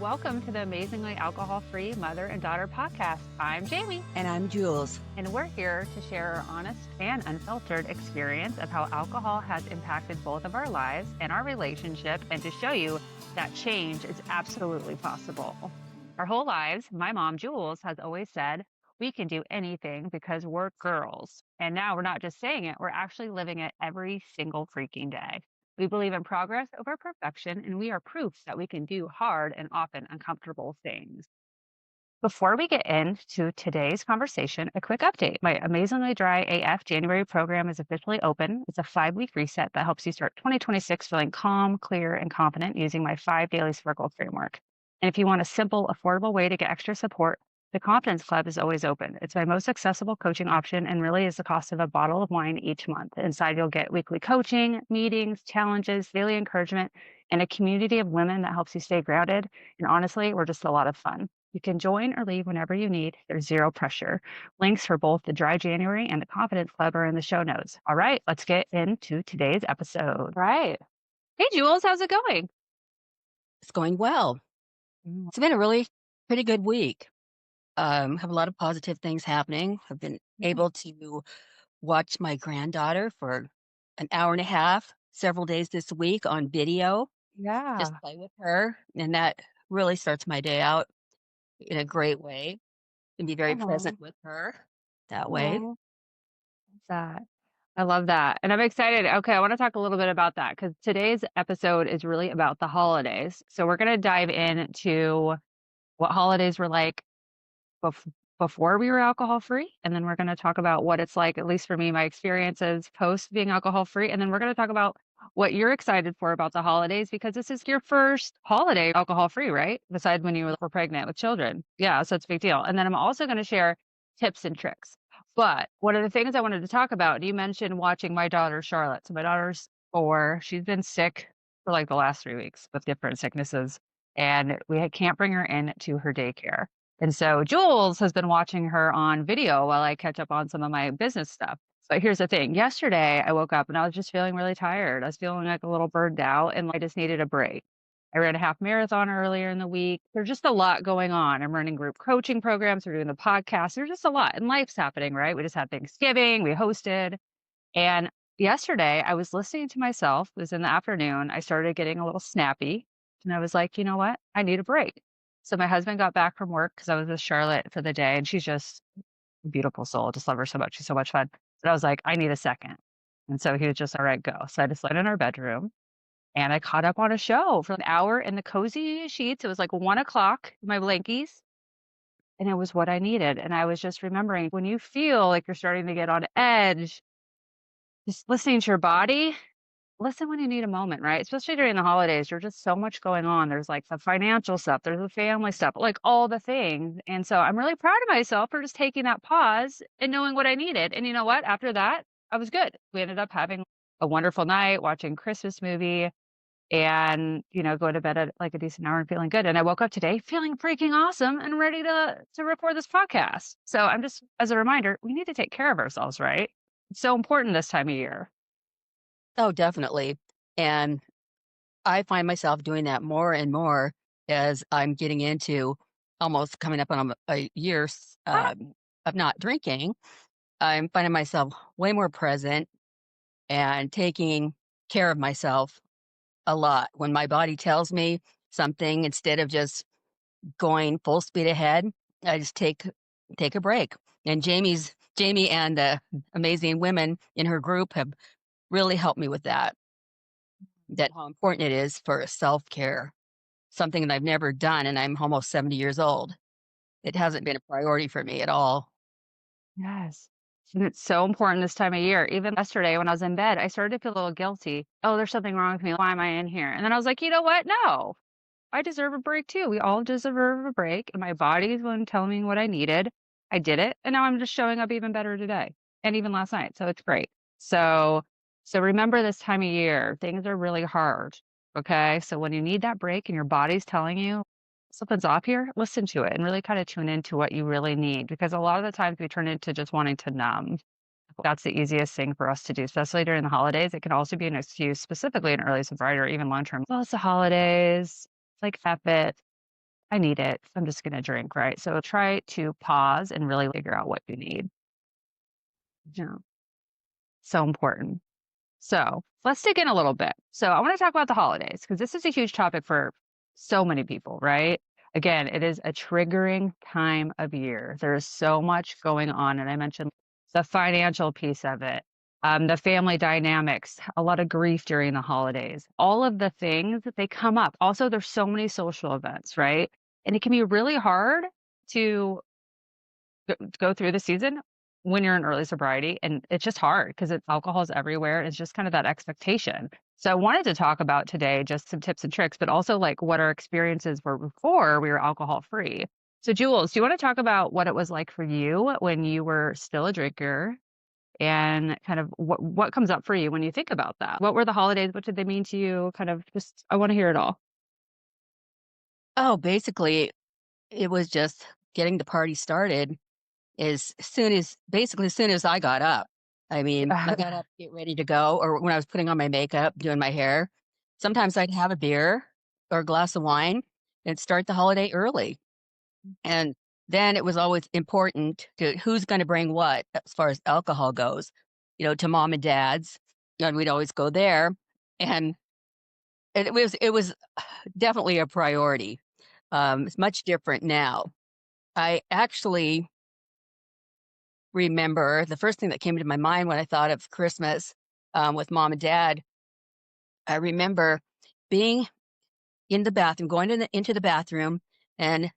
Welcome to the Amazingly Alcohol-Free Mother and Daughter podcast. I'm Jamie, And I'm Jules. and we're here to share our honest and unfiltered experience of how alcohol has impacted both of our lives and our relationship, and to show you that change is absolutely possible. Our whole lives, my mom, Jules, has always said, we can do anything because we're girls. And now we're not just saying it, we're actually living it every single freaking day. We believe in progress over perfection, and we are proof that we can do hard and often uncomfortable things. Before we get into today's conversation, a quick update. My Amazingly Dry AF January program is officially open. It's a 5-week reset that helps you start 2026 feeling calm, clear, and confident using my 5 daily sparkle framework. And if you want a simple, affordable way to get extra support, the Confidence Club is always open. It's my most accessible coaching option and really is the cost of a bottle of wine each month. Inside, you'll get weekly coaching, meetings, challenges, daily encouragement, and a community of women that helps you stay grounded. And honestly, we're just a lot of fun. You can join or leave whenever you need. There's zero pressure. Links for both the Dry January and the Confidence Club are in the show notes. All right, let's get into today's episode. Right. Hey, Jules, how's it going? It's going well. It's been a really pretty good week. Have a lot of positive things happening. I've been able to watch my granddaughter for an hour and a half, several days this week on video, Yeah. just play with her. And that really starts my day out in a great way and be very present with her that way. Aw, that. I love that. And I'm excited. Okay, I want to talk a little bit about that because today's episode is really about the holidays. So we're going to dive into what holidays were like bef- before we were alcohol free. And then we're going to talk about what it's like, at least for me, my experiences post being alcohol free. And then we're going to talk about what you're excited for about the holidays because this is your first holiday alcohol free, right? Besides when you were pregnant with children. Yeah, so it's a big deal. And then I'm also going to share tips and tricks. But one of the things I wanted to talk about, you mentioned watching my daughter, Charlotte. So my daughter's 4. She's been sick for like the last 3 weeks with different sicknesses. And can't bring her in to her daycare. And so Jules has been watching her on video while I catch up on some of my business stuff. But here's the thing. Yesterday, I woke up and I was just feeling really tired. I was feeling like a little burned out and I just needed a break. I ran a half marathon earlier in the week. There's just a lot going on. I'm running group coaching programs. We're doing the podcast. There's just a lot and life's happening, right? We just had Thanksgiving. We hosted. And yesterday I was listening to myself. It was in the afternoon. I started getting a little snappy and I was like, you know what? I need a break. So my husband got back from work because I was with Charlotte for the day and she's just a beautiful soul. Just love her so much. She's so much fun. But I was like, I need a second. And so he was just, all right, go. So I just laid in our bedroom and I caught up on a show for an hour in the cozy sheets. It was like 1 o'clock, my blankies, and it was what I needed. And I was just remembering when you feel like you're starting to get on edge, just listening to your body. Listen when you need a moment, right? Especially during the holidays, there's just so much going on. There's like the financial stuff, there's the family stuff, like all the things. And so I'm really proud of myself for just taking that pause and knowing what I needed. And you know what? After that, I was good. We ended up having a wonderful night, watching Christmas movie and, going to bed at like a decent hour and feeling good. And I woke up today feeling freaking awesome and ready to record this podcast. So I'm just, as a reminder, we need to take care of ourselves, right? It's so important this time of year. Oh, definitely. And I find myself doing that more and more as I'm getting into almost coming up on a year of not drinking. I'm finding myself way more present and taking care of myself a lot. When my body tells me something, instead of just going full speed ahead, I just take a break. And Jamie and the amazing women in her group have really helped me with that. That how important it is for self-care, something that I've never done, and I'm almost 70 years old. It hasn't been a priority for me at all. Yes. And it's so important this time of year. Even yesterday when I was in bed, I started to feel a little guilty. Oh, there's something wrong with me. Why am I in here? And then I was like, you know what? No, I deserve a break too. We all deserve a break. And my body is one telling me what I needed. I did it. And now I'm just showing up even better today and even last night. So it's great. So remember this time of year, things are really hard. Okay. So when you need that break and your body's telling you something's off here, listen to it and really kind of tune into what you really need. Because a lot of the times we turn into just wanting to numb. That's the easiest thing for us to do, especially during the holidays. It can also be an excuse, specifically in early sobriety or even long term. Well, it's the holidays. It's like, F it. I need it. I'm just going to drink, right? So try to pause and really figure out what you need. Yeah. So important. So let's dig in a little bit. So I want to talk about the holidays because this is a huge topic for so many people, right? Again, it is a triggering time of year. There is so much going on. And I mentioned the financial piece of it, the family dynamics, a lot of grief during the holidays, all of the things that they come up. Also, there's so many social events, right? And it can be really hard to go through the season when you're in early sobriety, and it's just hard because alcohol is everywhere. It's just kind of that expectation. So I wanted to talk about today just some tips and tricks, but also like what our experiences were before we were alcohol free. So Jules, do you want to talk about what it was like for you when you were still a drinker and kind of what comes up for you when you think about that? What were the holidays? What did they mean to you? Kind of just I want to hear it all. Oh, basically, it was just getting the party started as soon as I got up. I mean, I got up, get ready to go, or when I was putting on my makeup, doing my hair. Sometimes I'd have a beer or a glass of wine and start the holiday early. And then it was always important to who's going to bring what as far as alcohol goes, to mom and dad's. And we'd always go there. And it was definitely a priority. It's much different now. I actually remember the first thing that came to my mind when I thought of Christmas with mom and dad. I remember being in the bathroom, going into the bathroom and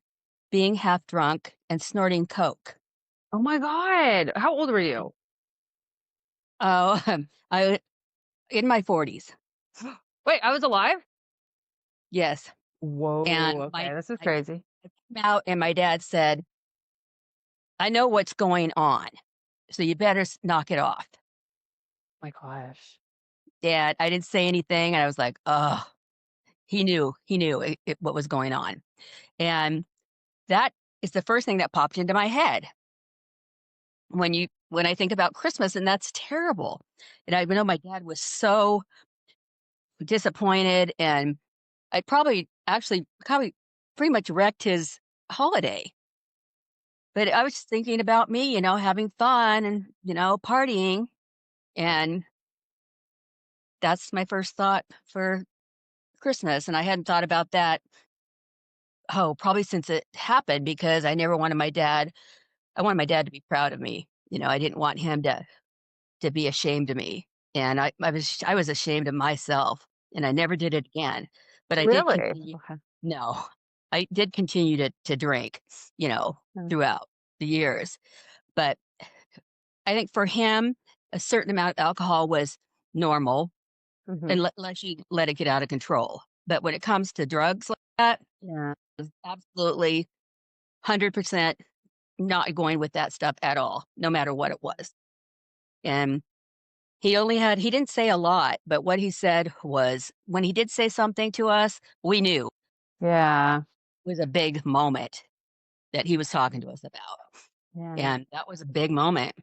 being half drunk and snorting Coke. Oh my God. How old were And, you? oh, I in my 40s. Wait, I was alive? Yes. And Whoa. Okay, this is I crazy. came out and my dad said, I know what's going on. So you better knock it off. My gosh. Dad, I didn't say anything. And I was like, oh, he knew what was going on. And that is the first thing that popped into my head when I think about Christmas, and that's terrible. And I know my dad was so disappointed, and I probably pretty much wrecked his holiday. But I was just thinking about me, having fun and, partying, and that's my first thought for Christmas, and I hadn't thought about that, oh, probably since it happened because I wanted my dad to be proud of me. I didn't want him to be ashamed of me, and I was ashamed of myself, and I never did it again, but I did Really? continue. Okay. No, I did continue to drink, you know, Mm, throughout the years, but I think for him, a certain amount of alcohol was normal mhm. unless you let it get out of control, but when it comes to drugs like that, Yeah. absolutely 100% not going with that stuff at all, no matter what it was, and he didn't say a lot, but what he said was when he did say something to us, we knew Yeah. it was a big moment that he was talking to us about, Yeah. and that was a big moment.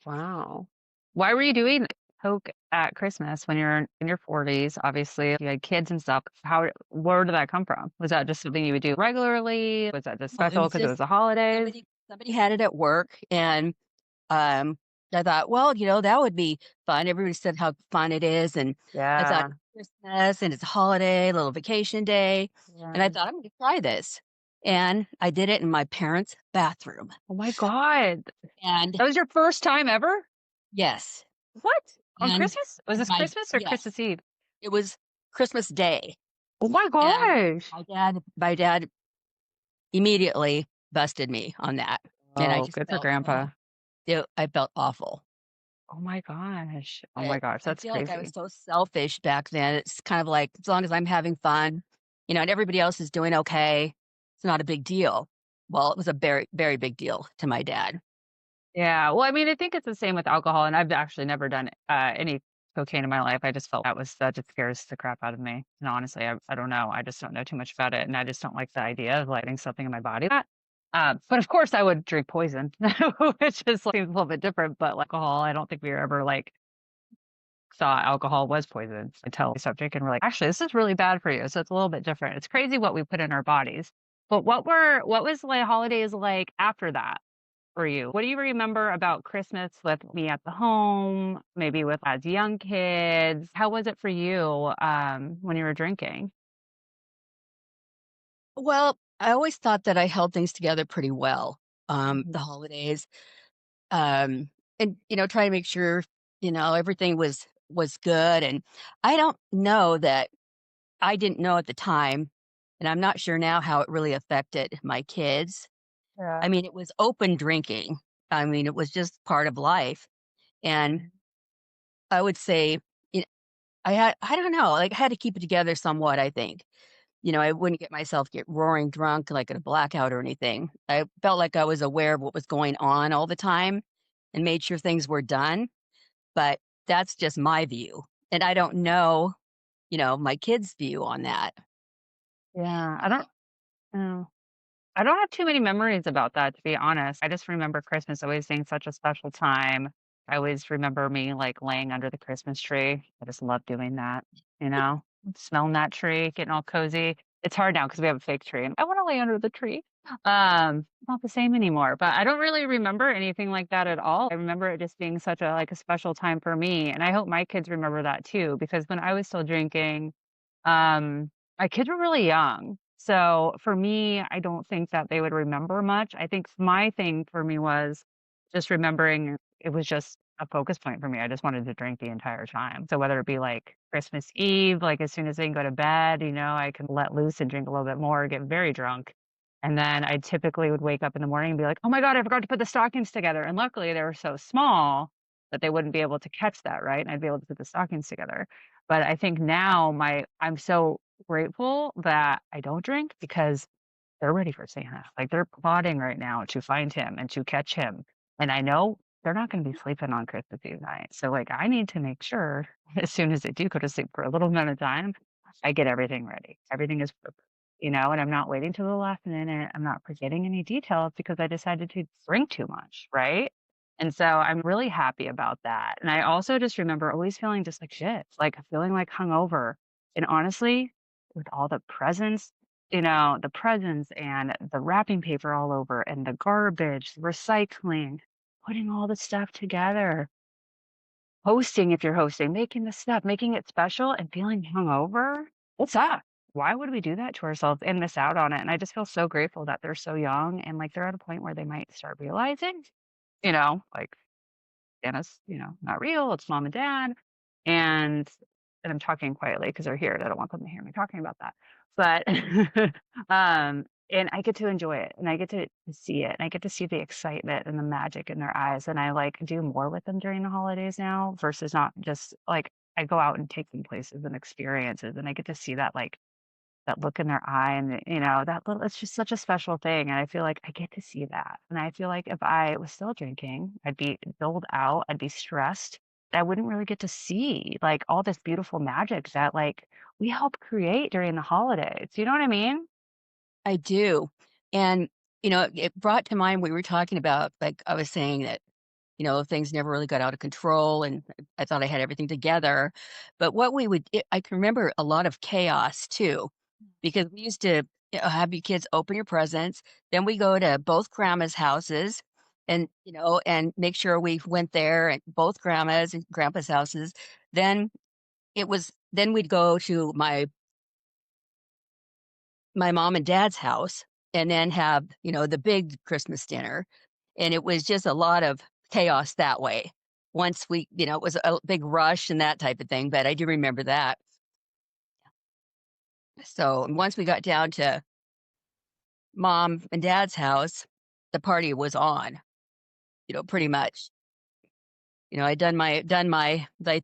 Wow. Why were you doing Coke at Christmas when you're in your 40s? Obviously, you had kids and stuff. Where did that come from? Was that just something you would do regularly? Was that just Well, it special was because it just was the holidays? somebody had it at work, and, um, I thought, "Well, that would be fun." Everybody said how fun it is, and I thought, Yeah. "Christmas, and it's a holiday, a little vacation day," and I Yeah. thought, "I'm gonna try this," and I did it in my parents' bathroom, Oh my God. and That was your first time ever? yes, What? On and Christmas? Was and this Christmas or yes, Christmas Eve? it was Christmas Day, Oh my and gosh. my dad immediately busted me on that, and I Oh, just good for felt, grandpa. I felt awful. Oh my gosh. Oh my But gosh. I That's feel like I was crazy. so selfish back then. It's kind of like, as long as I'm having fun, and everybody else is doing okay, it's not a big deal. Well, it was a very, very big deal to my dad. Yeah, well, I mean, I think it's the same with alcohol, and I've actually never done, any cocaine in my life. I just felt that just scares the crap out of me, and honestly, I don't know, I just don't know too much about it, and I just don't like the idea of letting something in my body that but of course, I would drink poison, which just seems a little bit different, but like alcohol, I don't think we were ever, like, thought alcohol was poison until we stopped drinking, we're like, "Actually, this is really bad for you," so it's a little bit different. It's crazy what we put in our bodies. But what was like holidays like after that for you? What do you remember about Christmas with me at the home, maybe with as young kids? How was it for you when you were drinking? Well, I always thought that I held things together pretty well, the Mhm. holidays, um, and, try to make sure, everything was good, and I don't know that I didn't know at the time, and I'm not sure now how it really affected my kids. I Yeah. mean, it was open drinking. I mean, it was just part of life, and Mhm. I would say, you I don't know, like, I had to keep it together somewhat, I think. I wouldn't get roaring drunk, like, in a blackout or anything. I felt like I was aware of what was going on all the time and made sure things were done, but that's just my view, and I don't know, my kids' view on that. Yeah. I don't have too many memories about that, to be honest. I just remember Christmas always being such a special time. I always remember me like laying under the Christmas tree. I just love doing that, you know, smelling that tree, getting all cozy. It's hard now because we have a fake tree and I want to lay under the tree. Not the same anymore, but I don't really remember anything like that at all. I remember it just being such a like a special time for me. And I hope my kids remember that too, because when I was still drinking, my kids were really young. So for me, I don't think that they would remember much. I think my thing for me was just remembering it was just a focus point for me. I just wanted to drink the entire time. So whether it be like Christmas Eve, like as soon as they can go to bed, I can let loose and drink a little bit more, get very drunk. And then I typically would wake up in the morning and be like, oh my God, I forgot to put the stockings together. And luckily they were so small that they wouldn't be able to catch that, right? And I'd be able to put the stockings together. But I think now I'm so grateful that I don't drink because they're ready for Santa. Like, they're plotting right now to find him and to catch him, and I know they're not gonna be sleeping on Christmas Eve night. So, like, I need to make sure as soon as they do go to sleep for a little amount of time, I get everything ready. Everything is perfect, and I'm not waiting till the last minute. I'm not forgetting any details because I decided to drink too much, right? And so I'm really happy about that. And I also just remember always feeling just like shit, like feeling like hungover. And honestly, with all the presents and the wrapping paper all over and the garbage, recycling, putting all the stuff together, hosting if you're hosting, making the stuff, making it special and feeling hungover. What's up? Why would we do that to ourselves and miss out on it? And I just feel so grateful that they're so young and like they're at a point where they might start realizing, like Santa's, not real. It's mom and dad. And I'm talking quietly because they're here and I don't want them to hear me talking about that. But and I get to enjoy it and I get to see it and I get to see the excitement and the magic in their eyes. And I like do more with them during the holidays now versus not just like I go out and take them places and experiences and I get to see that look in their eye and, that little it's just such a special thing, and I feel like I get to see that, and I feel like if I was still drinking, I'd be doled out, I'd be stressed. I wouldn't really get to see, like, all this beautiful magic that, like, we help create during the holidays, you know what I mean? I do, and, it brought to mind we were talking about, like, I was saying that, things never really got out of control, and I thought I had everything together, but what we would I can remember a lot of chaos too, because we used to, have you kids open your presents, then we go to both grandma's houses and make sure we went there at both grandma's and grandpa's houses. Then then we'd go to my mom and dad's house and then have, the big Christmas dinner. And it was just a lot of chaos that way. Once it was a big rush and that type of thing, but I do remember that. So once we got down to mom and dad's house, the party was on, pretty much. I done my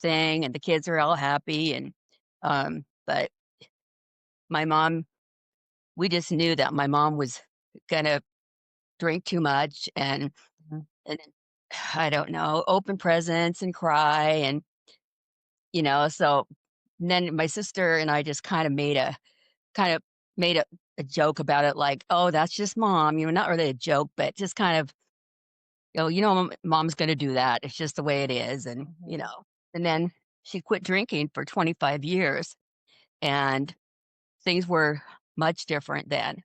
thing and the kids are all happy but my mom we just knew that my mom was gonna drink too much and then, I don't know, open presents and cry so then my sister and I just kind of made a joke about it like, "Oh, that's just mom," not really a joke, but just kind of, mom's gonna do that. It's just the way it is, Mhm. and then she quit drinking for 25 years, and things were much different then.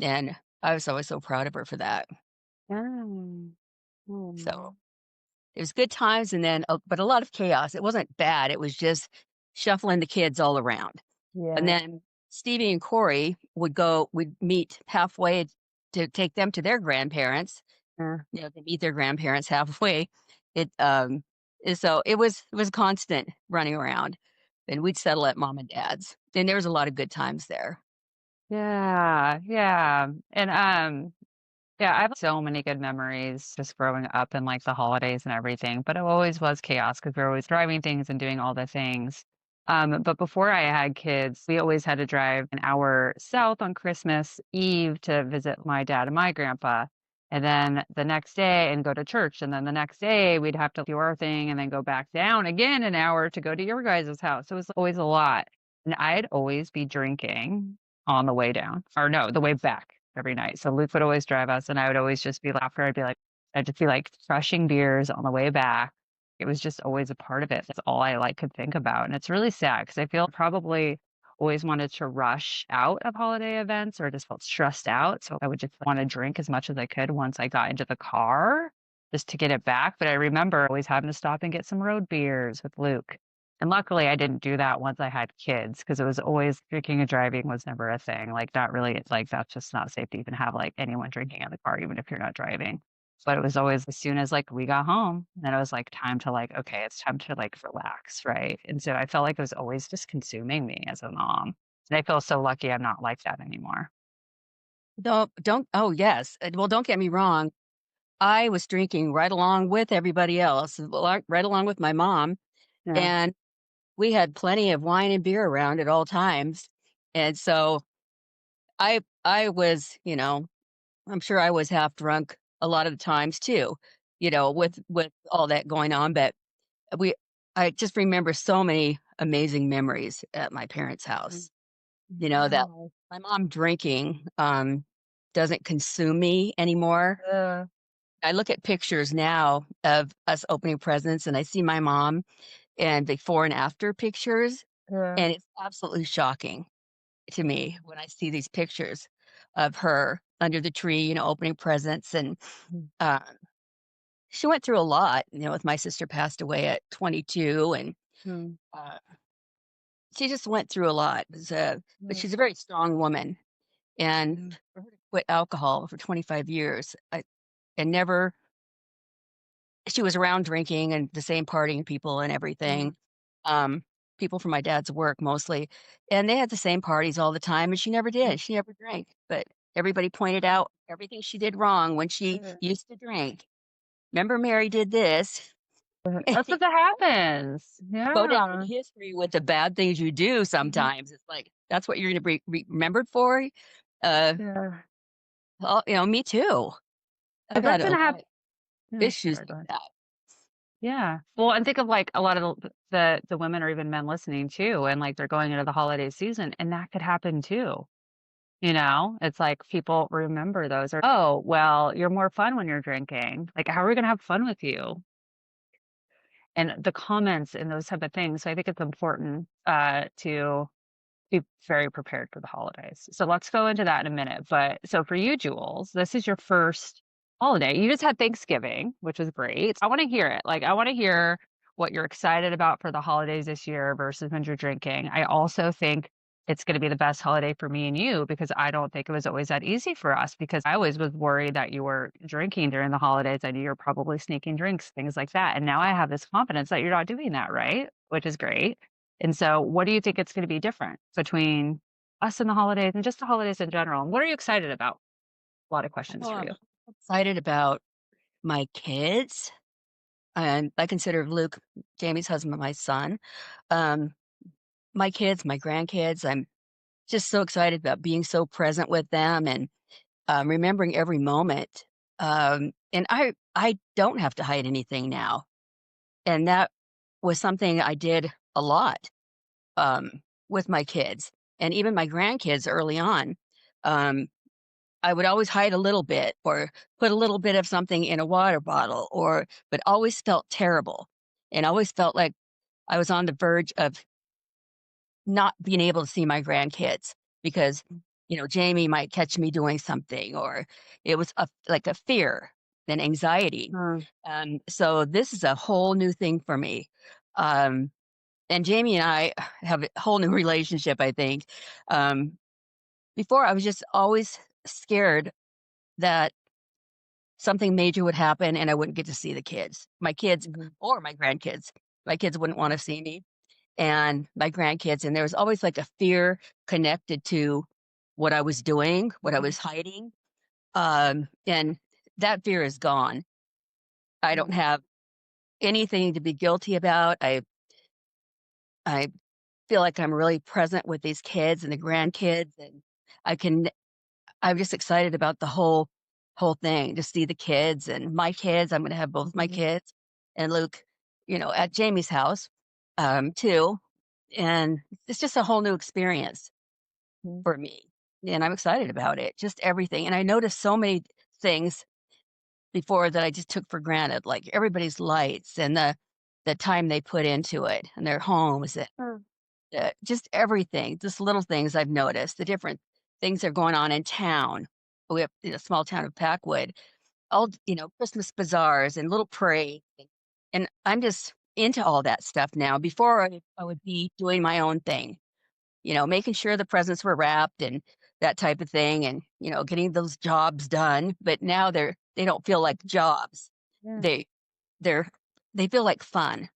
and I was always so proud of her for that. Yeah. So Aw. it was good times, and then but a lot of chaos. It wasn't bad. It was just shuffling the kids all around. And Yeah. then Stevie and Corey would meet halfway to take them to their grandparents. Yeah. They meet their grandparents halfway. It so it was constant running around, and we'd settle at mom and dad's. And there was a lot of good times there. Yeah, yeah, and, yeah, I have so many good memories just growing up and, like, the holidays and everything, but it always was chaos because we were always driving things and doing all the things. But before I had kids, we always had to drive an hour south on Christmas Eve to visit my dad and my grandpa, and then the next day and go to church, and then the next day, we'd have to do our thing and then go back down again an hour to go to your guys' house. So it was always a lot, and I'd always be drinking on the way down, or no, the way back every night. So Luke would always drive us, and I would always just be laughing. I'd just be like crushing beers on the way back. It was just always a part of it. That's all I like could think about. And it's really sad because I feel probably always wanted to rush out of holiday events or just felt stressed out. So I would just want to drink as much as I could once I got into the car just to get it back. But I remember always having to stop and get some road beers with Luke. And luckily, I didn't do that once I had kids because it was always drinking and driving was never a thing. Like, not really, it's like that's just not safe to even have like anyone drinking in the car, even if you're not driving. But it was always as soon as like we got home, then it was like time to like, okay, it's time to like relax, right? And so I felt like it was always just consuming me as a mom. And I feel so lucky I'm not like that anymore. Don't oh yes. Well, don't get me wrong. I was drinking right along with everybody else, right along with my mom, Yeah. and we had plenty of wine and beer around at all times. And so I was, I'm sure I was half drunk a lot of the times too, with all that going on. But we I just remember so many amazing memories at my parents' Mm. house. That Wow. my mom drinking doesn't consume me anymore. Yeah. I look at pictures now of us opening presents and I see my mom and before and after pictures, Yeah. and it's absolutely shocking to me when I see these pictures of her under the tree, opening presents. And Mm. uh, she went through a lot, with my sister passed away at 22, and Mm. uh, she just went through a lot. But Mm. she's a very strong woman, and Mm. for her to quit alcohol for 25 years, and never she was around drinking and the same partying people and everything. Mm. Um, People from my dad's work mostly, and they had the same parties all the time, and she never Mm. did. She never drank, but everybody pointed out everything she did wrong when she Yeah. used to drink. "Remember Mary did this." That's what that happens. Go down in Yeah. history with the bad things you do Mhm. sometimes. It's like, that's what you're gonna be remembered for? Uh, Yeah. Me too. I've If had that's a gonna lot happen. of Yeah, issues sorry, go like ahead. that. Yeah. Well, and think of like a lot of the women or even men listening too, and like they're going into the holiday season, and that could happen too. It's like people remember those or, oh, well, you're more fun when you're drinking. Like, how are we gonna have fun with you? And the comments and those type of things. So I think it's important to be very prepared for the holidays. So let's go into that in a minute. But so for you, Jules, this is your first holiday. You just had Thanksgiving, which was great. I want to hear it. Like, I want to hear what you're excited about for the holidays this year versus when you're drinking. I also think it's going to be the best holiday for me and you because I don't think it was always that easy for us because I always was worried that you were drinking during the holidays. I knew you're probably sneaking drinks, things like that. And now I have this confidence that you're not doing that, right? Which is great. And so what do you think it's gonna be different between us and the holidays and just the holidays in general? And what are you excited about? A lot of questions Oh, for I'm you. excited about my kids, and I consider Luke, Jamie's husband, my son. Um, my kids, my grandkids, I'm just so excited about being so present with them and remembering every moment. And I don't have to hide anything now, and that was something I did a lot with my kids and even my grandkids early on. Um, I would always hide a little bit or put a little bit of something in a water bottle, but always felt terrible and always felt like I was on the verge of not being able to see my grandkids because, Jamie might catch me doing something, or it was like a fear and anxiety. Mm, So this is a whole new thing for me. Um, and Jamie and I have a whole new relationship, I think. Um, Before, I was just always scared that something major would happen and I wouldn't get to see the kids, my kids mhm, or my grandkids. My kids wouldn't want to see me, and my grandkids. And there was always like a fear connected to what I was doing, what I mhm, was hiding. And that fear is gone. I don't mhm, have anything to be guilty about. I feel like I'm really present with these kids and the grandkids, and I can I'm just excited about the whole thing to see the kids and my kids. I'm gonna have both my mhm, kids and Luke, at Jamie's house, too. And it's just a whole new experience mhm, for me. And I'm excited about it. Just everything. And I noticed so many things before that I just took for granted, like everybody's lights and the time they put into it and their homes, mm, just everything, just little things I've noticed, the different things that are going on in town. We have in a small town of Packwood, all Christmas bazaars and little parades, and I'm just into all that stuff now. Before I would be doing my own thing, making sure the presents were wrapped and that type of thing, and getting those jobs done. But now they don't feel like jobs. yeah. They they're they feel like fun.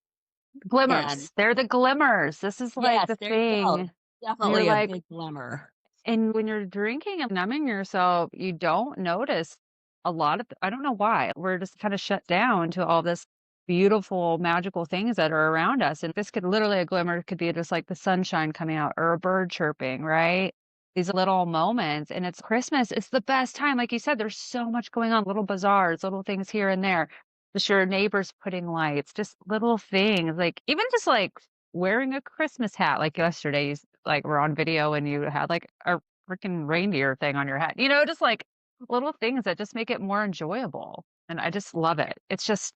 And Glimmers. They're the glimmers. This is like yes, the there you go. thing when you're Definitely a like, big glimmer. and when you're drinking and numbing yourself, you don't notice a lot of I don't know why. We're just kinda shut down to all this beautiful, magical things that are around us, and this could literally a glimmer could be just like the sunshine coming out or a bird chirping, right? These little moments, and it's Christmas, it's the best time, like you said, there's so much going on, little bazaars, little things here and there. Just your neighbors putting lights, just little things, like, even just, like, wearing a Christmas hat, like yesterday, like, we're on video and you had, like, a freaking reindeer thing on your head, just, like, little things that just make it more enjoyable, and I just love it. It's just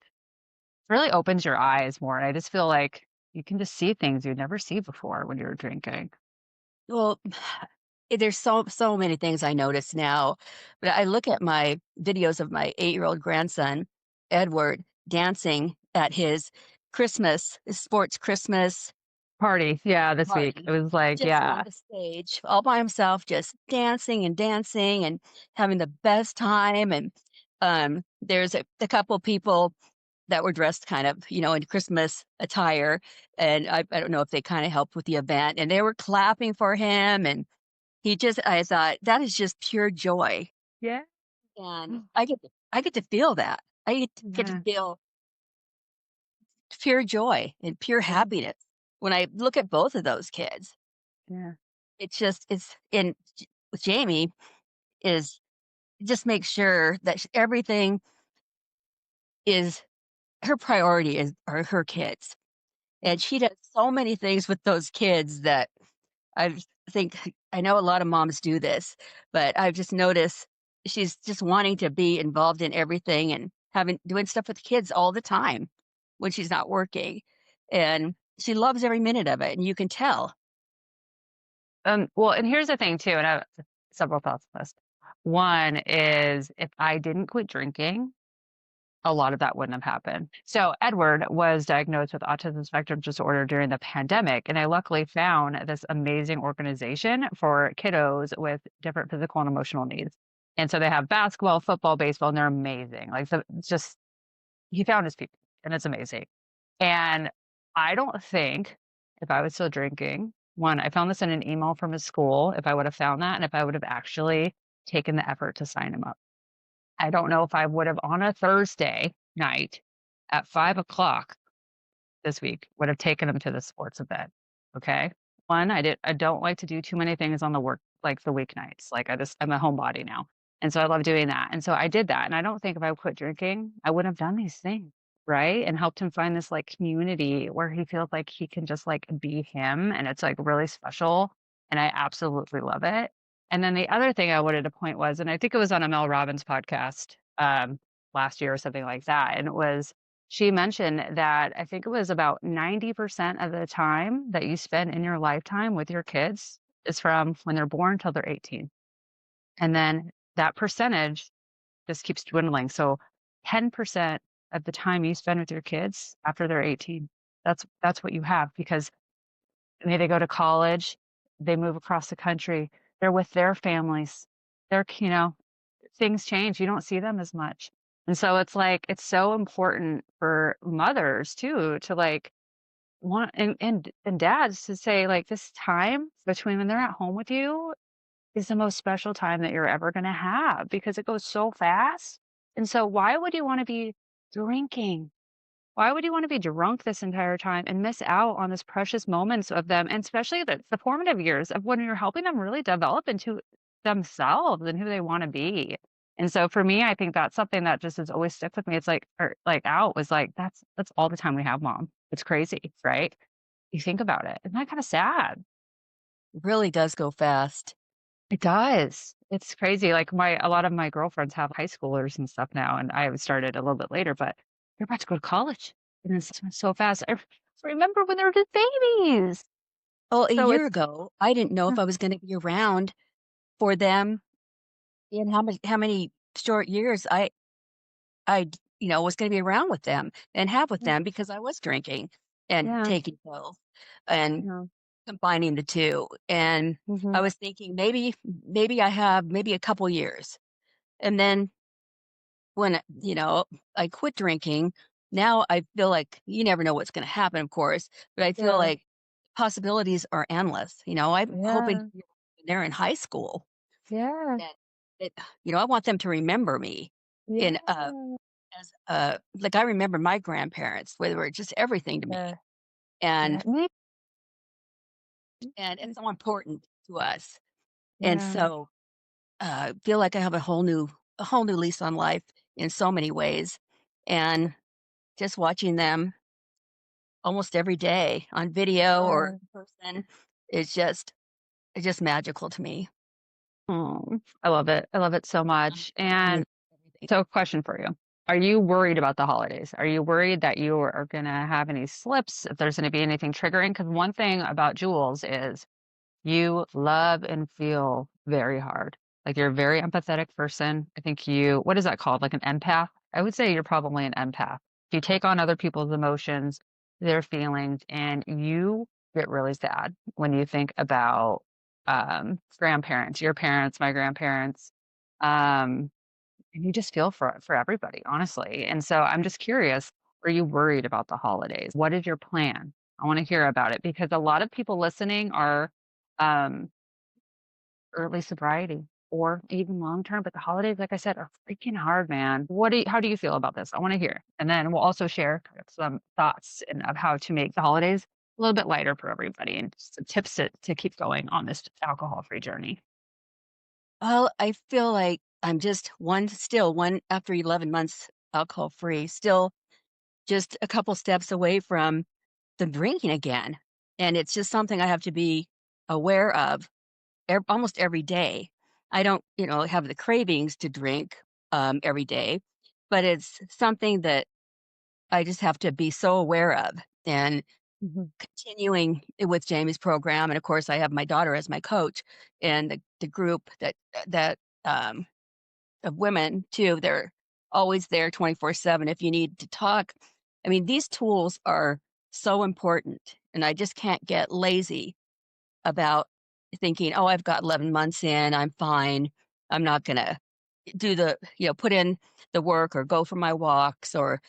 really opens your eyes more, and I just feel like you can just see things you'd never see before when you're drinking. Well, there's so many things I notice now, but I look at my videos of my 8-year-old grandson, Edward, dancing at his sports Christmas Party, yeah, this week. It party, was like, just on yeah. the stage, all by himself, just dancing and having the best time. And there's a couple people that were dressed kind of, in Christmas attire, and I don't know if they kinda helped with the event, and they were clapping for him, and I thought, "That is just pure joy," Yeah. and I get to feel that. I get to Yeah, feel pure joy and pure yeah, happiness when I look at both of those kids. yeah. It's and with Jamie is just make sure that everything is her priority are her kids, and she does so many things with those kids that I think I know a lot of moms do this, but I've just noticed she's just wanting to be involved in everything and doing stuff with kids all the time when she's not working. And she loves every minute of it, and you can tell. Well, and here's the thing too, and I have several thoughts on this. One is if I didn't quit drinking, a lot of that wouldn't have happened. So Edward was diagnosed with autism spectrum disorder during the pandemic, and I luckily found this amazing organization for kiddos with different physical and emotional needs. And so they have basketball, football, baseball, and they're amazing. Like, so it's just he found his people, and it's amazing. And I don't think if I was still drinking, one, I found this in an email from his school, if I would have found that, and if I would have actually taken the effort to sign him up. I don't know if I would have on a Thursday night at 5 o'clock this week would have taken him to the sports event. Okay. One, I don't like to do too many things on the work like the weeknights. Like I'm a homebody now. And so I love doing that. And so I did that. And I don't think if I quit drinking, I wouldn't have done these things. Right. And helped him find this like community where he feels like he can just like be him. And it's like really special. And I absolutely love it. And then the other thing I wanted to point was, and I think it was on a Mel Robbins podcast last year or something like that. And it was she mentioned that I think it was about 90% of the time that you spend in your lifetime with your kids is from when they're born till they're 18. And then that percentage just keeps dwindling. So 10% of the time you spend with your kids after they're 18, that's what you have because maybe they go to college, they move across the country, they're with their families. They're, things change. You don't see them as much. And so it's like it's so important for mothers too to like want and dads to say like this time between when they're at home with you is the most special time that you're ever going to have because it goes so fast. And so why would you want to be drinking? Why would you want to be drunk this entire time and miss out on this precious moments of them, and especially the formative years of when you're helping them really develop into themselves and who they want to be? And so for me, I think that's something that just has always stuck with me. It's like, or like out was like, that's all the time we have, mom. It's crazy, right? You think about it. Isn't that kind of sad? It really does go fast. It does. It's crazy. Like a lot of my girlfriends have high schoolers and stuff now, and I started a little bit later, but they're about to go to college. And this went so fast. Remember when they were just babies. Oh, a So year it's ago, I didn't know if I was gonna be around for them in how many short years was gonna be around with them and have with yeah, them because I was drinking and yeah, taking pills and yeah. combining the 2, and I Mhm. was thinking maybe I have maybe a couple years, and then when, I quit drinking, now I feel like you never know what's gonna happen, of course, but I feel Yeah, like possibilities are endless, I'm hoping yeah, when they're in high school yeah, that that, I want them to remember me in, yeah, as, like, I remember my grandparents, they were just everything to me, yeah, yeah. and Me and too. it's so important to us, and Yeah, so, feel like I have a whole new lease on life in so many ways, and just watching them almost every day on video or yeah. in person it's just magical to me. Oh, I love it. I love it so much. I mean, And everything. so, question for you. Are you worried about the holidays? Are you worried that you are going to have any slips, if there's going to be anything triggering? Because one thing about Jules is you love and feel very hard. Like you're a very empathetic person. I think what is that called? Like an empath? I would say you're probably an empath. You take on other people's emotions, their feelings, and you get really sad when you think about grandparents, your parents, my grandparents. Um, and you just feel for everybody, honestly. And so I'm just curious, are you worried about the holidays? What is your plan? I want to hear about it because a lot of people listening are um, early sobriety or even long term, but the holidays, like I said, are freaking hard, man. How do you feel about this? I want to hear. And then we'll also share kind of some thoughts of how to make the holidays a little bit lighter for everybody and just some tips to keep going on this alcohol free journey. Well, I feel like I'm just one after 11 months alcohol free, still just a couple steps away from the drinking again. And it's just something I have to be aware of almost every day. I don't, have the cravings to drink every day, but it's something that I just have to be so aware of. And Mhm. continuing with Jamie's program, and of course, I have my daughter as my coach, and the group that of women too. They're always there 24/7 if you need to talk. I mean, these tools are so important, and I just can't get lazy about thinking, "Oh, I've got 11 months in, I'm fine. I'm not gonna put in the work or go for my walks or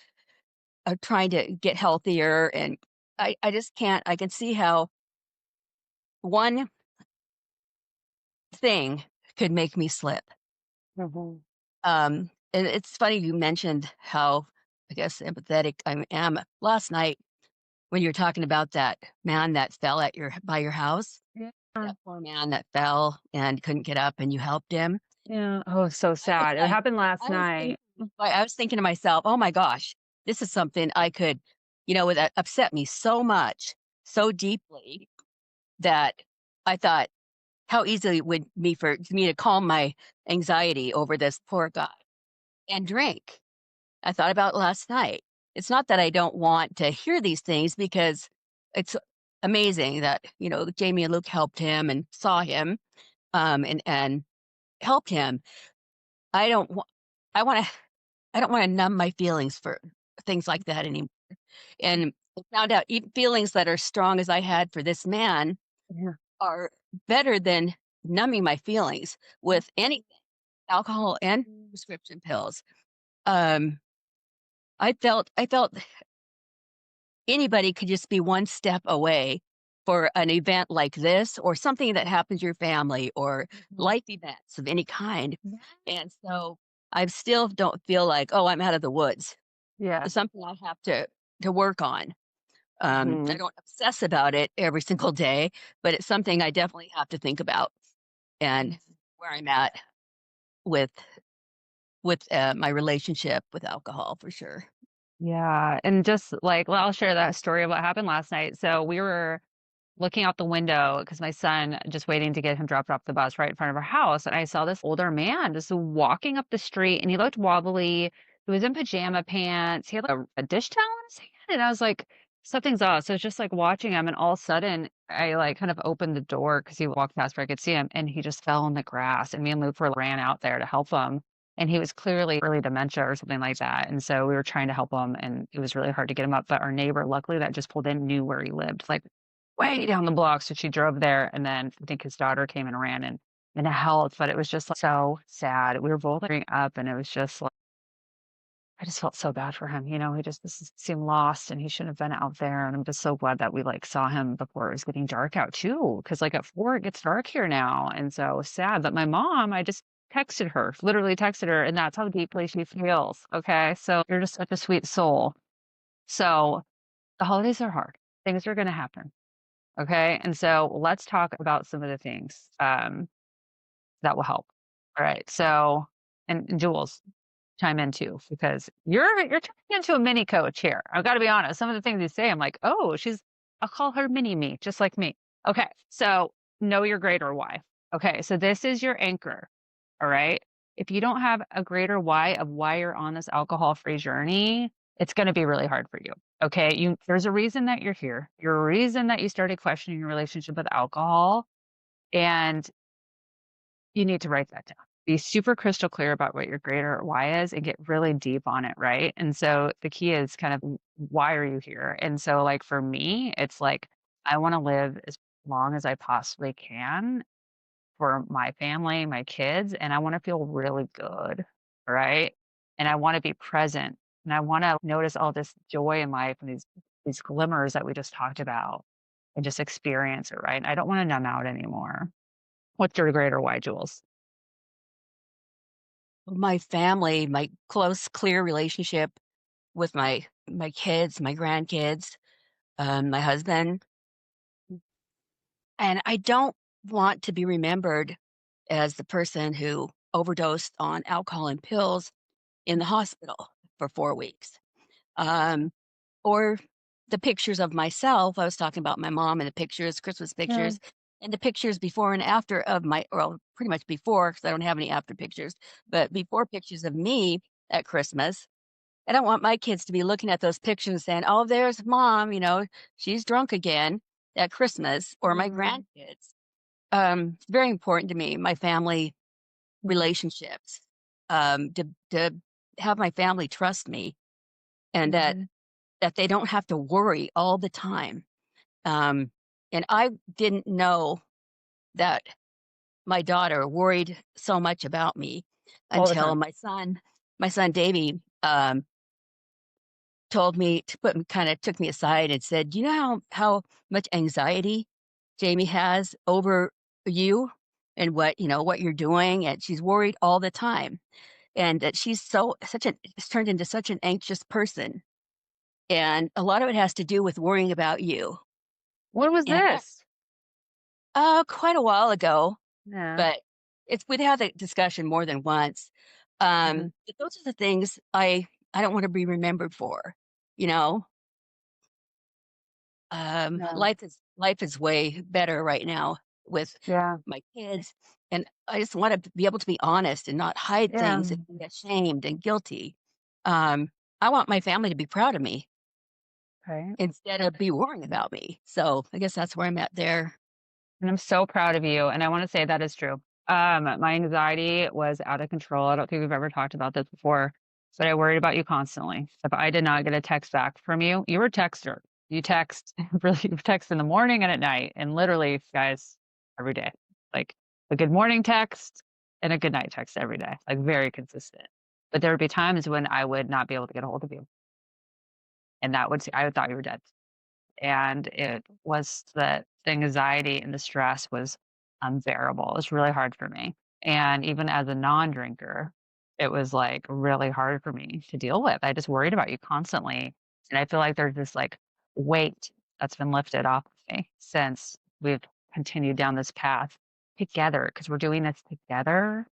trying to get healthier." And I just can't. I can see how one thing could make me slip. Mhm. And it's funny you mentioned how, I guess, empathetic I am. Last night, when you were talking about that man that fell at by your house, Yeah. that poor man that fell and couldn't get up and you helped him. Yeah. Oh, so I was sad. It like, happened last I was night. thinking, I was thinking to myself, oh my gosh, this is something I could, that upset me so much, so deeply that I thought, how easily it would be for me to calm my anxiety over this poor guy and drink. I thought about it last night. It's not that I don't want to hear these things because it's amazing that, Jamie and Luke helped him and saw him. And help him. I don't wa I wanna I don't wanna numb my feelings for things like that anymore. And I found out even feelings that are strong as I had for this man Yeah. are better than numbing my feelings with anything, alcohol and prescription pills. Um, I felt anybody could just be one step away for an event like this or something that happens to your family or Mhm. life events of any kind. Yeah. And so I still don't feel like, oh, I'm out of the woods. Yeah. It's something I have to work on. I Mhm. don't obsess about it every single day, but it's something I definitely have to think about and where I'm at with my relationship with alcohol for sure. Yeah, and just, like well, I'll share that story of what happened last night. So, we were looking out the window because my son just waiting to get him dropped off the bus right in front of our house, and I saw this older man just walking up the street, and he looked wobbly. He was in pajama pants. He had, like, a dish towel in his hand, and I was like, "Something's off." So, it's just, like, watching him, and all of a sudden, I, like, kind of opened the door because he walked past where I could see him, and he just fell in the grass, and me and Luke ran out there to help him, and he was clearly early dementia or something like that, and so we were trying to help him, and it was really hard to get him up, but our neighbor, luckily, that just pulled in knew where he lived, like, way down the block, so she drove there, and then I think his daughter came and ran and helped, but it was just, like, so sad. We were both tearing up, and it was just, like I just felt so bad for him, he just this seemed lost, and he shouldn't have been out there, and I'm just so glad that we, like, saw him before it was getting dark out too, because like, at 4, it gets dark here now, and so sad, but my mom, I just texted her, literally texted her, and that's how deeply she feels, okay? So, you're just such a sweet soul. So, the holidays are hard. Things are gonna happen. Okay. And so let's talk about some of the things that will help. All right. So, and Jules, chime in too, because you're turning into a mini coach here. I've got to be honest. Some of the things you say, I'm like, oh, I'll call her mini me, just like me. Okay. So know your greater why. Okay. So this is your anchor. All right. If you don't have a greater why of why you're on this alcohol free journey, it's going to be really hard for you. Okay. There's a reason that you're here. You're a reason that you started questioning your relationship with alcohol. And you need to write that down. Be super crystal clear about what your greater why is and get really deep on it, right? And so the key is kind of why are you here? And so like for me, it's like I want to live as long as I possibly can for my family, my kids, and I want to feel really good, right? And I want to be present and I want to notice all this joy in life and these glimmers that we just talked about and just experience it, right? And I don't want to numb out anymore. What's your greater why, Jules? My family, my close, clear relationship with my kids, my grandkids, my husband, and I don't want to be remembered as the person who overdosed on alcohol and pills in the hospital for 4 weeks. Um, or the pictures of myself, I was talking about my mom and the pictures, Christmas Yeah. pictures, and the pictures before and after of well, pretty much before, because I don't have any after pictures, but before pictures of me at Christmas. I don't want my kids to be looking at those pictures and saying, "Oh, there's mom, she's drunk again at Christmas," or my Mhm. grandkids. It's very important to me, my family Mhm. relationships, to have my family trust me and that Mhm. that they don't have to worry all the time. Um, and I didn't know that my daughter worried so much about me All the until time. my son Davy, told me to kinda took me aside and said, "Do you know how much anxiety Jamie has over you and what you're doing, and she's worried all the time, and that she's so such an has turned into such an anxious person, and a lot of it has to do with worrying about you." When was And that this? quite a while ago, Yeah. but we'd had that discussion more than once. Mhm. But those are the things I don't wanna be remembered for, you know? Yeah. Life is way better right now with Yeah. my kids, and I just wanna be able to be honest and not hide Yeah. things and be ashamed and guilty. Um, I want my family to be proud of me Right. instead of be worrying about me. So, I guess that's where I'm at there. And I'm so proud of you, and I wanna say that is true. My anxiety was out of control. I don't think we've ever talked about this before, but I worried about you constantly. If I did not get a text back from you, you were a texter. You text really you text in the morning and at night, and literally, guys, every day. Like a good morning text and a good night text every day, like very consistent. But there would be times when I would not be able to get a hold of you, and that would I thought you were dead. And it was the anxiety and the stress was unbearable. It was really hard for me. And even as a non-drinker, it was like really hard for me to deal with. I just worried about you constantly. And I feel like there's this like weight that's been lifted off of me since we've continued down this path together because we're doing this together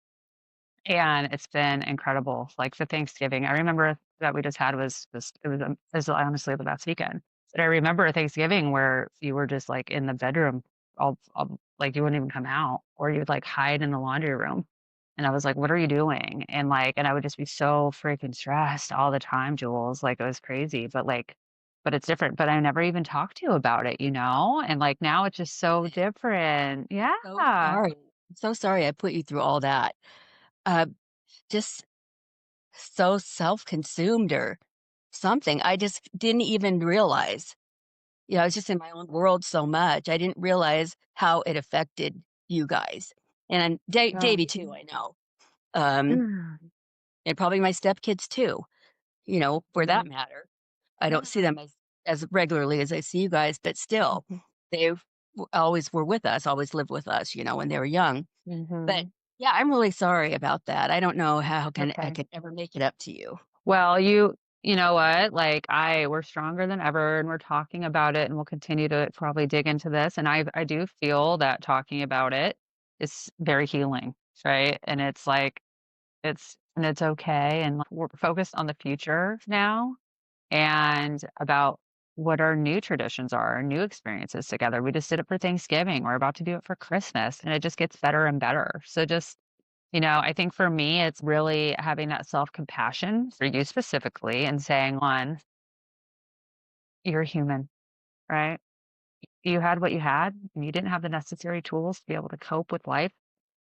and it's been incredible. Like the Thanksgiving, I remember that we just had was honestly the best weekend. But I remember Thanksgiving where you were just like in the bedroom, all like you wouldn't even come out, or you'd like hide in the laundry room. And I was like, "What are you doing?" And I would just be so freaking stressed all the time, Jules. Like it was crazy, but it's different. But I never even talked to you about it, you know? And like now it's just so different. So Yeah. sorry. So sorry I put you through all that. Uh, just so self-consumed or something. I just didn't even realize. I was just in my own world so much. I didn't realize how it affected you guys. And Yeah. Davy too, I know. Um, and probably my stepkids too, for that Mhm. matter. I don't see Yeah. them as regularly as I see you guys, but still, Mhm. they always were with us, always lived with us, when they were young. But Mhm. yeah, I'm really sorry about that. I don't know how can I Okay. could ever make it up to you. Well, you know what? Like we're stronger than ever and we're talking about it and we'll continue to probably dig into this. And I do feel that talking about it is very healing, right? And it's like it's okay and like, we're focused on the future now and about what our new traditions are, our new experiences together. We just did it for Thanksgiving. We're about to do it for Christmas and it just gets better and better. So just I think for me, it's really having that self-compassion for you specifically and saying, one, you're human, right? You had what you had, and you didn't have the necessary tools to be able to cope with life,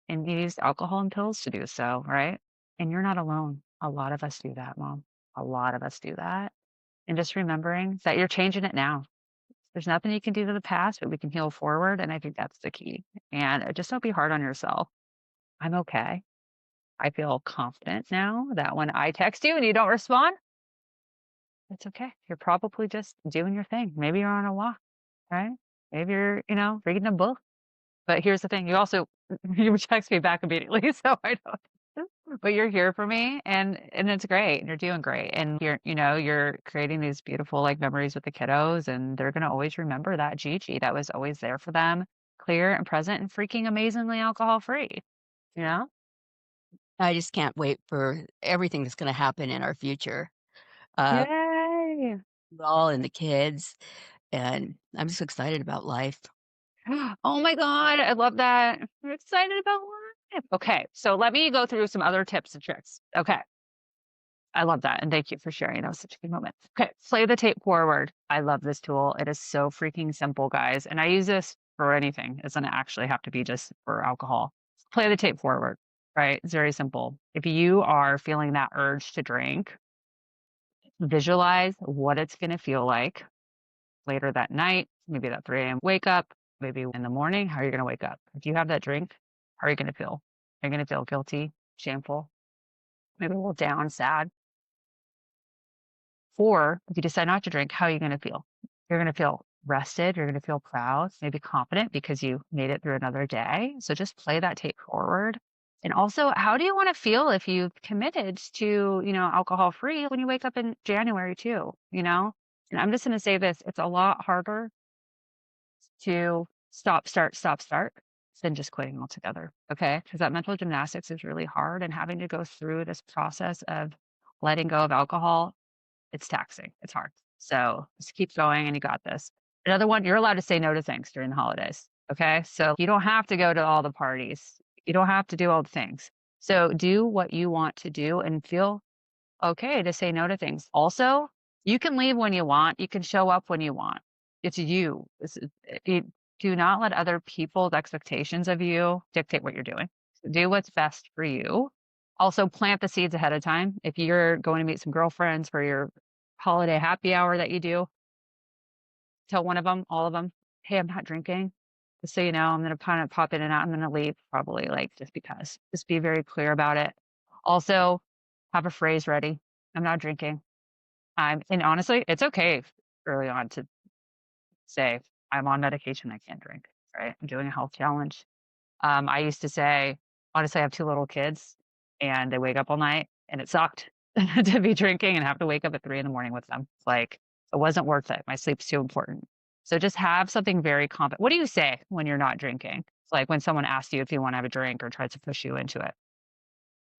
and you used alcohol and pills to do so, right? And you're not alone. A lot of us do that, mom. A lot of us do that. And just remembering that you're changing it now. There's nothing you can do to the past, but we can heal forward. And I think that's the key. And just don't be hard on yourself. I'm okay. I feel confident now that when I text you and you don't respond, it's okay. You're probably just doing your thing. Maybe you're on a walk, right? Maybe you're, reading a book. But here's the thing, you also you text me back immediately, so I don't but you're here for me and it's great. And you're doing great. And you're creating these beautiful like memories with the kiddos and they're gonna always remember that Gigi that was always there for them, clear and present and freaking amazingly alcohol free, you know? I just can't wait for everything that's gonna happen in our future. Uh, Yay. all and the kids, and I'm just excited about life. Oh my God, I love that. I'm excited about life. Okay, so let me go through some other tips and tricks. Okay, I love that. And thank you for sharing. That was such a good moment. Okay, play the tape forward. I love this tool. It is so freaking simple, guys. And I use this for anything. It doesn't actually have to be just for alcohol. Play the tape forward, right? It's very simple. If you are feeling that urge to drink, visualize what it's going to feel like later that night, maybe that 3 a.m. wake up, maybe in the morning, how are you going to wake up? If you have that drink, how are you going to feel? Are you going to feel guilty, shameful, maybe a little down, sad? Or if you decide not to drink, how are you going to feel? You're going to feel rested. You're going to feel proud, maybe confident because you made it through another day. So just play that tape forward. And also, how do you want to feel if you've committed to, alcohol free when you wake up in January too, And I'm just going to say this, it's a lot harder to stop, start than just quitting altogether. Okay. Because that mental gymnastics is really hard and having to go through this process of letting go of alcohol, it's taxing. It's hard. So just keep going and you got this. Another one, you're allowed to say no to things during the holidays. Okay. So you don't have to go to all the parties. You don't have to do all the things. So do what you want to do and feel okay to say no to things. Also, you can leave when you want. You can show up when you want. It's you. You do not let other people's expectations of you dictate what you're doing. Do what's best for you. Also, plant the seeds ahead of time. If you're going to meet some girlfriends for your holiday happy hour that you do, tell one of them, all of them, "Hey, I'm not drinking. Just so you know, I'm gonna kinda pop in and out. I'm gonna leave probably, like, just because." Just be very clear about it. Also, have a phrase ready. "I'm not drinking." And honestly, it's okay early on to say, "I'm on medication, I can't drink," right? I'm doing a health challenge. I used to say honestly, I have 2 little kids, and they wake up all night, and it sucked to be drinking and have to wake up at 3 in the morning with them. It's like, it wasn't worth it. My sleep's too important. So just have something very confident. What do you say when you're not drinking? It's like when someone asks you if you wanna have a drink or tries to push you into it.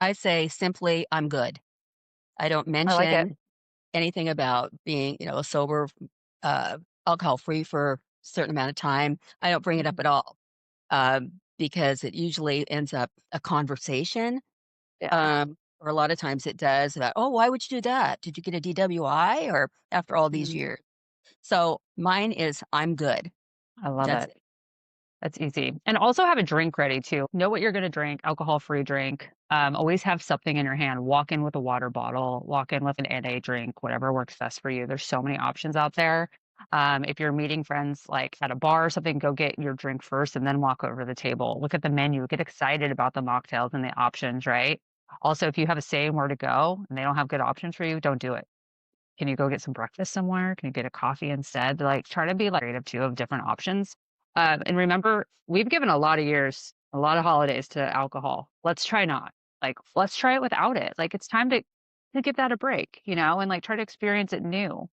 I say simply, "I'm good." I don't I like it. mention anything about being, sober, uh, alcohol-free for a certain amount of time. I don't bring it up Mhm. at all, because it usually ends up a conversation, Yeah. or a lot of times it does about, "Oh, why would you do that? Did you get a DWI?" Or after all these Mhm. years. So, mine is, "I'm good." I love That's it. it. That's easy. And also have a drink ready too. Know what you're gonna drink, alcohol-free drink. Always have something in your hand. Walk in with a water bottle, walk in with an NA drink, whatever works best for you. There's so many options out there. If you're meeting friends like at a bar or something, go get your drink first and then walk over to the table. Look at the menu, get excited about the mocktails and the options, right? Also, if you have a say where to go and they don't have good options for you, don't do it. Can you go get some breakfast somewhere? Can you get a coffee instead? Like, try to be, like, creative too of different options. And remember, we've given a lot of years, a lot of holidays to alcohol. Let's try not. Like, let's try it without it. Like, it's time to give that a break, and, like, try to experience it new.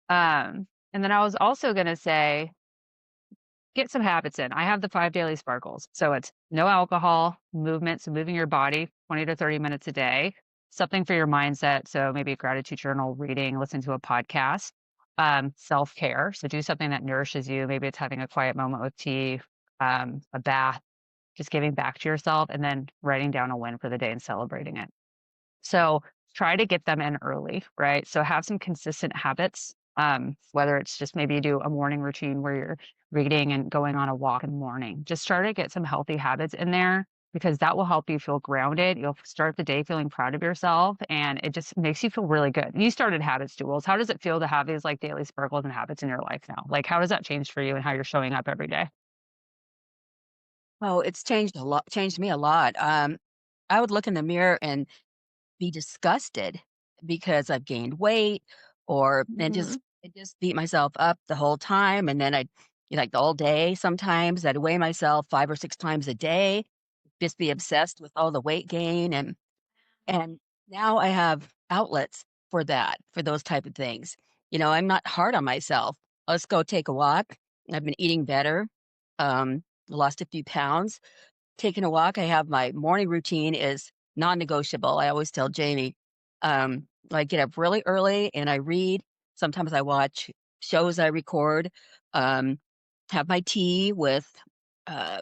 And then I was also gonna say get some habits in. I have the 5 daily sparkles. So it's no alcohol, movement, so moving your body 20 to 30 minutes a day, something for your mindset. So maybe a gratitude journal, reading, listen to a podcast, self-care. So do something that nourishes you. Maybe it's having a quiet moment with tea, a bath, just giving back to yourself, and then writing down a win for the day and celebrating it. So try to get them in early, right? So have some consistent habits, whether it's just maybe you do a morning routine where you're reading and going on a walk in the morning. Just try to get some healthy habits in there because that will help you feel grounded. You'll start the day feeling proud of yourself and it just makes you feel really good. You started habits, Jules. How does it feel to have these like daily sparkles and habits in your life now? Like, how does that change for you and how you're showing up every day? Oh, it's changed me a lot. I would look in the mirror and be disgusted because I've gained weight or Mhm. and just beat myself up the whole time. And then like all day sometimes I'd weigh myself 5 or 6 times a day, just be obsessed with all the weight gain. And now I have outlets for that, for those type of things. I'm not hard on myself. Let's go take a walk. I've been eating better. Lost a few pounds. Taking a walk, I have my morning routine is non-negotiable. I always tell Jamie, I get up really early and I read. Sometimes I watch shows I record. Um, have my tea with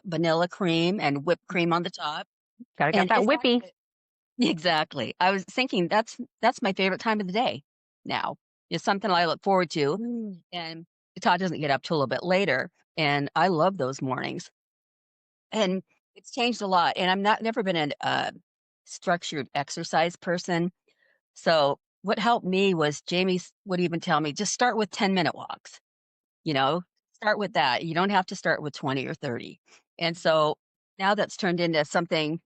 vanilla cream and whipped cream on the top. Gotta get And that it's whippy. actually exactly. I was thinking that's my favorite time of the day now. It's something I look forward to. And Todd doesn't get up till a little bit later. And I love those mornings. And it's changed a lot, and I'm not never been a structured exercise person. So, what helped me was would even tell me, "Just start with 10-minute walks," you know? Start with that. You don't have to start with 20 or 30. And so, now that's turned into something,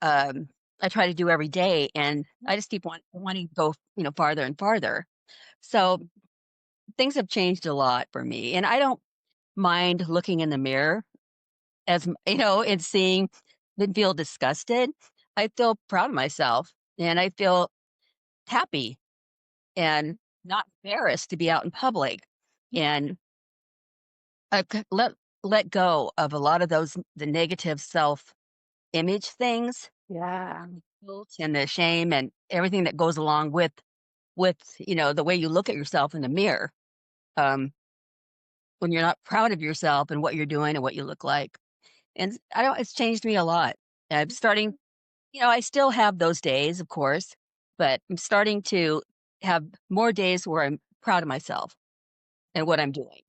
um, I try to do every day, and I just keep wanting to go, farther and farther. So, things have changed a lot for me, and I don't mind looking in the mirror and seeing then feel disgusted. I feel proud of myself and I feel happy and not embarrassed to be out in public. And I've let go of a lot of the negative self-image things, Yeah. the guilt and the shame and everything that goes along with the way you look at yourself in the mirror. Um, when you're not proud of yourself and what you're doing and what you look like. And I don't it's changed me a lot. I'm starting I still have those days, of course, but I'm starting to have more days where I'm proud of myself and what I'm doing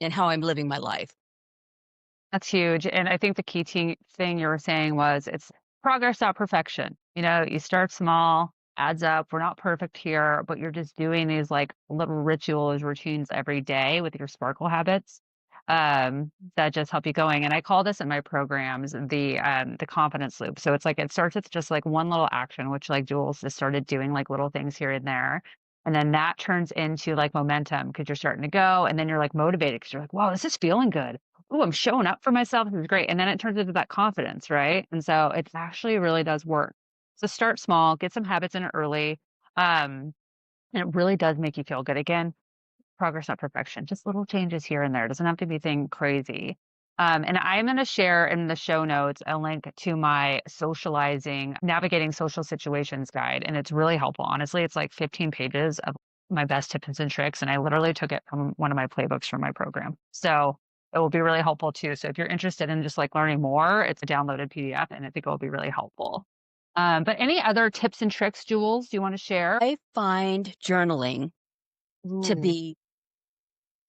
and how I'm living my life. That's huge, and I think the key thing you were saying was it's progress, not perfection. You know, you start small, adds up. We're not perfect here, but you're just doing these, like, little rituals, routines every day with your sparkle habits, that just help you going, and I call this in my programs the confidence loop. So it's like it starts with just, like, one little action, which, like, Jules just started doing, like, little things here and there, and then that turns into, like, momentum because 'cause you're starting to go, and then you're, like, motivated because 'cause you're like, "Wow, this is feeling good." "Ooh, I'm showing up for myself. This is great." And then it turns into that confidence, right? And so it actually really does work. So start small, get some habits in it early. And it really does make you feel good. Again, progress, not perfection. Just little changes here and there. Doesn't have to be anything crazy. And I'm going to share in the show notes a link to my socializing, navigating social situations guide. And it's really helpful. Honestly, it's like 15 pages of my best tips and tricks. And I literally took it from one of my playbooks from my program. So it will be really helpful too. So if you're interested in just like learning more, it's a downloaded PDF and I think it will be really helpful. But any other tips and tricks, Jules, do you want to share? I find journaling to Ooh. be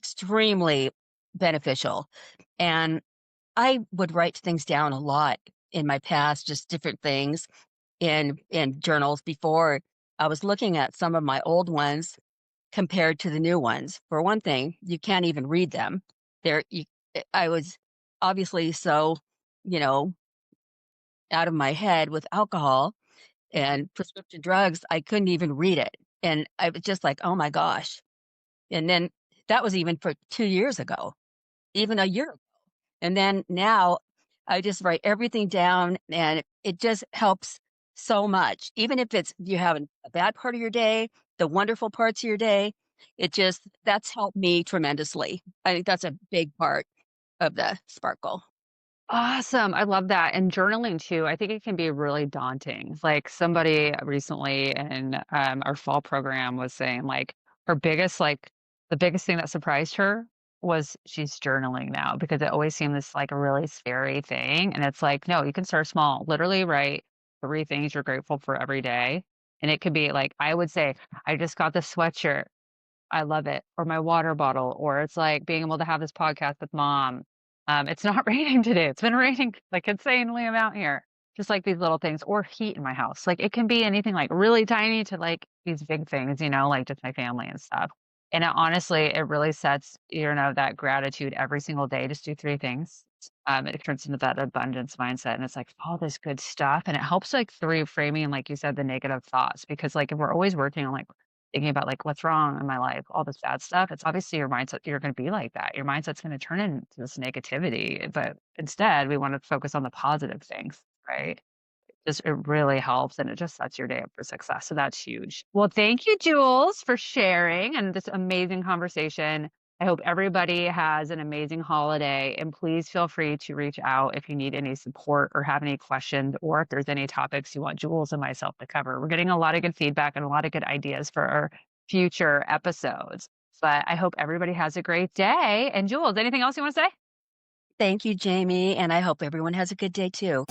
extremely beneficial. And I would write things down a lot in my past, just different things in journals before. I was looking at some of my old ones compared to the new ones. For one thing, you can't even read them. There you I was obviously so, you know, out of my head with alcohol and prescription drugs, I couldn't even read it. And I was just like, "Oh my gosh." And then that was even for 2 years ago, even a year. And then now I just write everything down and it just helps so much. Even if it's you having a bad part of your day, the wonderful parts of your day, it just that's helped me tremendously. I think that's a big part of the sparkle. Awesome. I love that. And journaling too, I think it can be really daunting. Like somebody recently in our fall program was saying like her biggest the biggest thing that surprised her was she's journaling now because it always seemed this like a really scary thing. And it's like, no, you can start small. Literally write three things you're grateful for every day. And it could be like, I would say, I just got this sweatshirt. I love it, or my water bottle, or it's like being able to have this podcast with mom. It's not raining today. It's been raining like insanely amount here. Just like these little things, or heat in my house. Like it can be anything like really tiny to like these big things, you know, like just my family and stuff. And it, honestly, it really sets, you know, that gratitude every single day. Just do three things. It turns into that abundance mindset, and it's like all this good stuff, and it helps like through framing, like you said, the negative thoughts. Because like if we're always working on like thinking about like what's wrong in my life, all this bad stuff, it's obviously your mindset, you're going to be like that. Your mindset's going to turn into this negativity, but instead we want to focus on the positive things, right? Just it really helps and it just sets your day up for success. So that's huge. Well, thank you, Jules, for sharing and this amazing conversation. I hope everybody has an amazing holiday and please feel free to reach out if you need any support or have any questions or if there's any topics you want Jules and myself to cover. We're getting a lot of good feedback and a lot of good ideas for our future episodes. But I hope everybody has a great day. And Jules, anything else you want to say? Thank you, Jamie, and I hope everyone has a good day too.